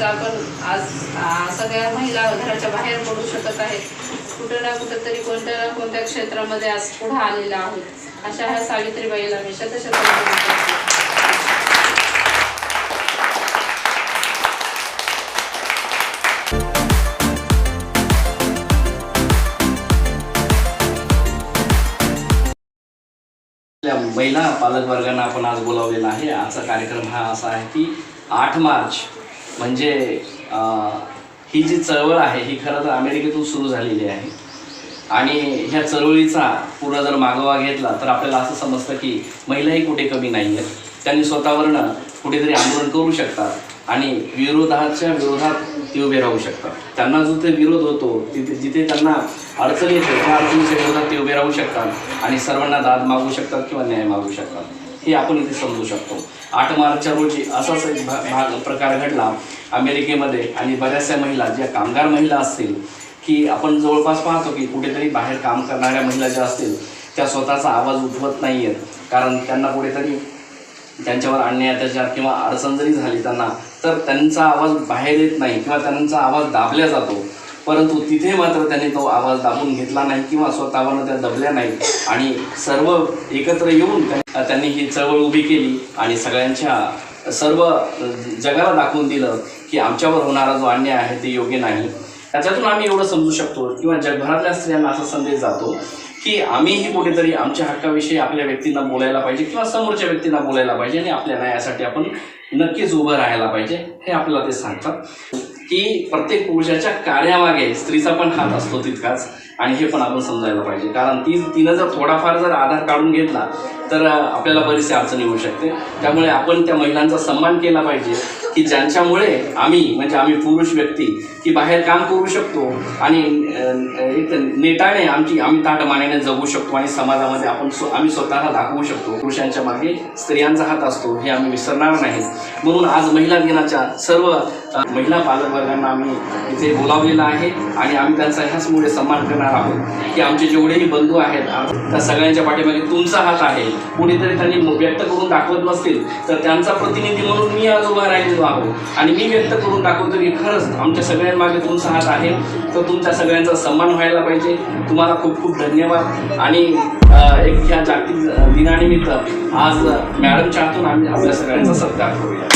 आपण आज सगळ्या महिला घराच्या बाहेर पडू शकत आहेत, कुठे ना कुठेतरी कोणत्या ना कोणत्या क्षेत्रामध्ये आज पुढे आलेला आहोत। अशा ह्या सावित्रीबाईला मी शतशत महिला पालक वर्गांना आपण आज बोलावलेला आहे। आजचा कार्यक्रम हा असा आहे की 8 मार्च म्हणजे ही जी चळवळ आहे ही खरं तर अमेरिकेतून सुरू झालेली आहे आणि ह्या चळवळीचा पूर्ण जर मागोवा घेतला तर आपल्याला असं समजतं की महिलाही कुठे कमी नाही आहेत। त्यांनी स्वतःवरनं कुठेतरी आंदोलन करू शकतात आणि विरोधाच्या विरोधात ते उभे राहू शकतात। त्यांना जो ते विरोध होतो तिथे जिथे त्यांना अडचण येते त्या अडचणीच्या विरोधात ते उभे राहू शकतात आणि सर्वांना दाद मागू शकतात किंवा न्याय मागू शकतात। हे आपण इथे समजू शकतो। 8 मार्चच्या रोजी असाच एक प्रकार घडला अमेरिकेमध्ये आणि बऱ्याचशा महिला ज्या कामगार महिला असतील की आपण जवळपास पाहतो की कुठेतरी बाहेर काम करणाऱ्या महिला ज्या असतील त्या स्वतःचा आवाज उठवत नाही आहेत, कारण त्यांना कुठेतरी त्यांच्यावर अन्याय अत्याचार किंवा अडचण जरी झाली त्यांना तर त्यांचा आवाज बाहेर येत नाही किंवा त्यांचा आवाज दाबला जातो, परंतु तिथे मात्र त्यांनी तो आवाज दाबून घेतला नाही किंवा स्वतःवरनं त्या दबल्या नाही आणि सर्व एकत्र येऊन त्यांनी ही चळवळ उभी केली आणि सगळ्यांच्या सर्व जगाला दाखवून दिलं की आमच्यावर होणारा जो अन्याय आहे ते योग्य नाही। त्याच्यातून आम्ही एवढं समजू शकतो किंवा जगभरातल्या स्त्रियांना असा संदेश जातो की आम्हीही कुठेतरी आमच्या हक्काविषयी आपल्या व्यक्तींना बोलायला पाहिजे किंवा समोरच्या व्यक्तींना बोलायला पाहिजे आणि आपल्या न्यायासाठी आपण नक्कीच उभं राहायला पाहिजे। हे आपल्याला ते सांगतात की प्रत्येक पुरुषाच्या कार्यामागे स्त्रीचा पण हात असतो तितकाच आणि हे पण आपण समजायला पाहिजे, कारण तिनं जर थोडाफार जर आधार काढून घेतला तर आपल्याला बरीचशी अडचणी होऊ शकते। त्यामुळे आपण त्या महिलांचा सन्मान केला पाहिजे की ज्यांच्यामुळे आम्ही पुरुष व्यक्ती की बाहेर काम करू शकतो आणि एक नेटाने आम्ही ताटमानेने जगू शकतो आणि समाजामध्ये आम्ही स्वतःला दाखवू शकतो। पुरुषांच्या मागे स्त्रियांचा हात असतो हे आम्ही विसरणार नाही। म्हणून आज महिला दिनाच्या सर्व महिला पालकवर्गांना आम्ही इथे बोलावलेलं आहे आणि आम्ही त्यांचा ह्याचमुळे सन्मान करणार आहोत की आमचे जेवढेही बंधू आहेत त्या सगळ्यांच्या पाठीमागे तुमचा हात आहे। कुणीतरी त्यांनी व्यक्त करून दाखवत नसतील तर त्यांचा प्रतिनिधी म्हणून मी आज उभा राहिलेलो आहोत आणि मी व्यक्त करून दाखवतो की खरंच आमच्या सगळ्यांमागे तुमचा हात आहे। तर तुमच्या सगळ्यांचा सन्मान व्हायला पाहिजे। तुम्हाला खूप खूप धन्यवाद आणि एक ह्या जागतिक दिनानिमित्त आज मॅडमच्या हातून आम्ही आपल्या सगळ्यांचा सत्कार करूया।